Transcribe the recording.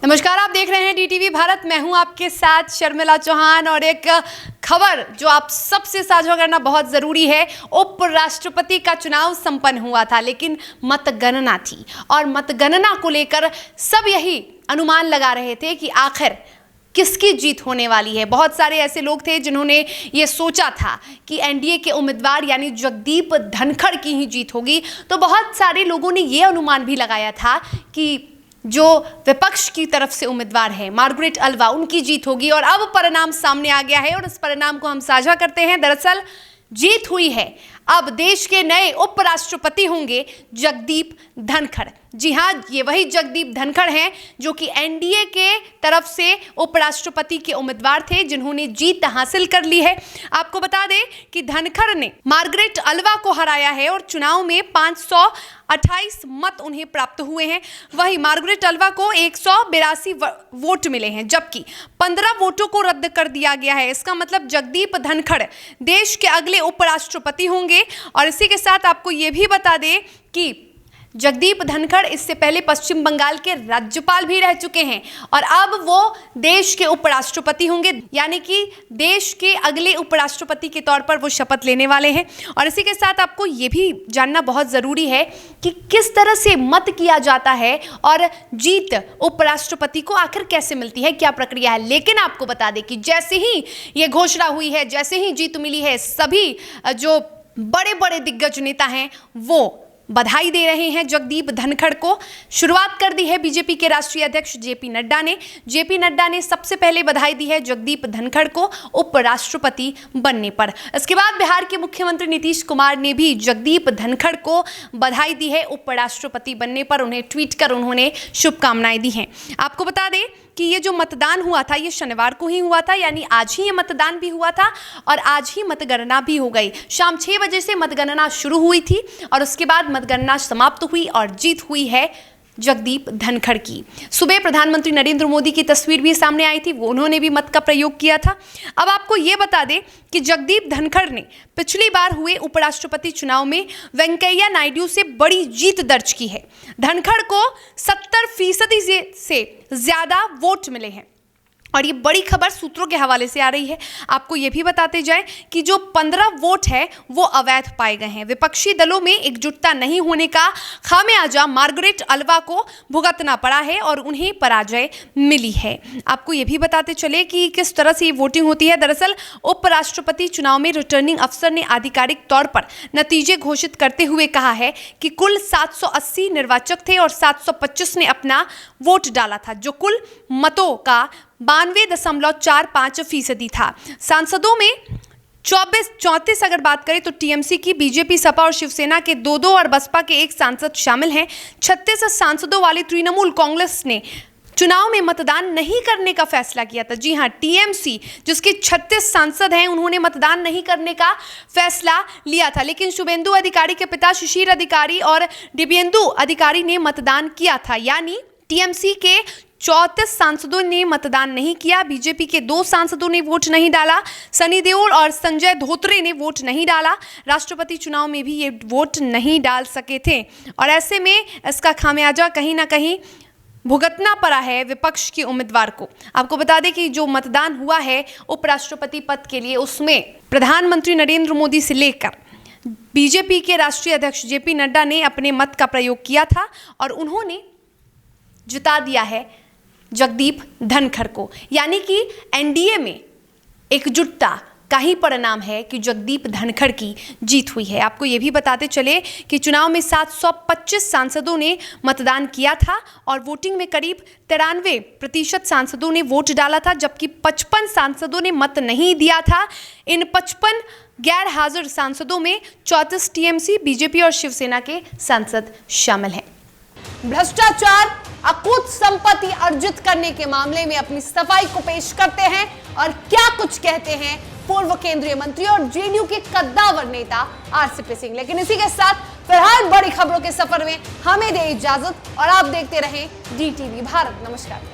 नमस्कार, आप देख रहे हैं डीटीवी भारत। मैं हूं आपके साथ शर्मिला चौहान और एक खबर जो आप सबसे साझा करना बहुत ज़रूरी है। उपराष्ट्रपति का चुनाव संपन्न हुआ था, लेकिन मतगणना थी और मतगणना को लेकर सब यही अनुमान लगा रहे थे कि आखिर किसकी जीत होने वाली है। बहुत सारे ऐसे लोग थे जिन्होंने ये सोचा था कि एनडीए के उम्मीदवार यानी जगदीप धनखड़ की ही जीत होगी। तो बहुत सारे लोगों ने ये अनुमान भी लगाया था कि जो विपक्ष की तरफ से उम्मीदवार है मार्गरेट अल्वा, उनकी जीत होगी। और अब परिणाम सामने आ गया है और इस परिणाम को हम साझा करते हैं। दरअसल जीत हुई है, अब देश के नए उपराष्ट्रपति होंगे जगदीप धनखड़। जी हां, ये वही जगदीप धनखड़ हैं जो कि एनडीए के तरफ से उपराष्ट्रपति के उम्मीदवार थे, जिन्होंने जीत हासिल कर ली है। आपको बता दें कि धनखड़ ने मार्गरेट अल्वा को हराया है और चुनाव में 528 मत उन्हें प्राप्त हुए हैं। वहीं मार्गरेट अल्वा को 182 वोट मिले हैं, जबकि 15 वोटों को रद्द कर दिया गया है। इसका मतलब जगदीप धनखड़ देश के अगले उपराष्ट्रपति होंगे। और इसी के साथ आपको यह भी बता दें कि जगदीप धनखड़ इससे पहले पश्चिम बंगाल के राज्यपाल भी रह चुके हैं और अब वो देश के उपराष्ट्रपति होंगे, यानी कि देश के अगले उपराष्ट्रपति के तौर पर वो शपथ लेने वाले हैं। और इसी के साथ आपको ये भी जानना बहुत ज़रूरी है कि किस तरह से मत किया जाता है और जीत उपराष्ट्रपति को आखिर कैसे मिलती है, क्या प्रक्रिया है। लेकिन आपको बता दें कि जैसे ही ये घोषणा हुई है, जैसे ही जीत मिली है, सभी जो बड़े बड़े दिग्गज नेता हैं वो बधाई दे रहे हैं जगदीप धनखड़ को। शुरुआत कर दी है बीजेपी के राष्ट्रीय अध्यक्ष जेपी नड्डा ने सबसे पहले बधाई दी है जगदीप धनखड़ को उपराष्ट्रपति बनने पर। इसके बाद बिहार के मुख्यमंत्री नीतीश कुमार ने भी जगदीप धनखड़ को बधाई दी है उपराष्ट्रपति बनने पर। उन्हें ट्वीट कर उन्होंने शुभकामनाएं दी हैं। आपको बता दें कि ये जो मतदान हुआ था ये शनिवार को ही हुआ था, यानी आज ही ये मतदान भी हुआ था और आज ही मतगणना भी हो गई। शाम 6 बजे से मतगणना शुरू हुई थी और उसके बाद मतगणना समाप्त हुई और जीत हुई है जगदीप धनखड़ की। सुबह प्रधानमंत्री नरेंद्र मोदी की तस्वीर भी सामने आई थी, वो उन्होंने भी मत का प्रयोग किया था। अब आपको ये बता दें कि जगदीप धनखड़ ने पिछली बार हुए उपराष्ट्रपति चुनाव में वेंकैया नायडू से बड़ी जीत दर्ज की है। धनखड़ को 70% से ज्यादा वोट मिले हैं और ये बड़ी खबर सूत्रों के हवाले से आ रही है। आपको ये भी बताते जाएं कि जो 15 वोट है वो अवैध पाए गए हैं। विपक्षी दलों में एकजुटता नहीं होने का खामियाजा मार्गरेट अल्वा को भुगतना पड़ा है और उन्हें पराजय मिली है। आपको ये भी बताते चले कि किस तरह से ये वोटिंग होती है। दरअसल उपराष्ट्रपति चुनाव में रिटर्निंग अफसर ने आधिकारिक तौर पर नतीजे घोषित करते हुए कहा है कि कुल 780 निर्वाचक थे और 725 ने अपना वोट डाला था, जो कुल मतों का 92.45% था। सांसदों में 34 अगर बात करें तो टीएमसी की, बीजेपी, सपा और शिवसेना के 2-2 और बसपा के 1 सांसद शामिल हैं। 36 सांसदों वाली तृणमूल कांग्रेस ने चुनाव में मतदान नहीं करने का फैसला किया था। जी हां, टीएमसी जिसके 36 सांसद हैं उन्होंने मतदान नहीं करने का फैसला लिया था, लेकिन शुभेंदु अधिकारी के पिता शिशिर अधिकारी और दिव्येंदु अधिकारी ने मतदान किया था। यानी टीएमसी के 34 सांसदों ने मतदान नहीं किया, बीजेपी के 2 सांसदों ने वोट नहीं डाला, सनी देओल और संजय धोत्रे ने वोट नहीं डाला। राष्ट्रपति चुनाव में भी ये वोट नहीं डाल सके थे और ऐसे में इसका खामियाजा कहीं ना कहीं भुगतना पड़ा है विपक्ष के उम्मीदवार को। आपको बता दें कि जो मतदान हुआ है उपराष्ट्रपति पद के लिए, उसमें प्रधानमंत्री नरेंद्र मोदी से लेकर बीजेपी के राष्ट्रीय अध्यक्ष जेपी नड्डा ने अपने मत का प्रयोग किया था और उन्होंने जिता दिया है जगदीप धनखड़ को। यानी कि एनडीए में एकजुटता का ही परिणाम है कि जगदीप धनखड़ की जीत हुई है। आपको ये भी बताते चले कि चुनाव में 725 सांसदों ने मतदान किया था और वोटिंग में करीब 93% सांसदों ने वोट डाला था, जबकि 55 सांसदों ने मत नहीं दिया था। इन 55 गैर हाजिर सांसदों में 34 टीएमसी, बीजेपी और शिवसेना के सांसद शामिल हैं। भ्रष्टाचार, अकूत संपत्ति अर्जित करने के मामले में अपनी सफाई को पेश करते हैं और क्या कुछ कहते हैं पूर्व केंद्रीय मंत्री और जेडीयू के कद्दावर नेता आरसीपी सिंह। लेकिन इसी के साथ फिलहाल बड़ी खबरों के सफर में हमें दे इजाजत और आप देखते रहें डीटीवी भारत। नमस्कार।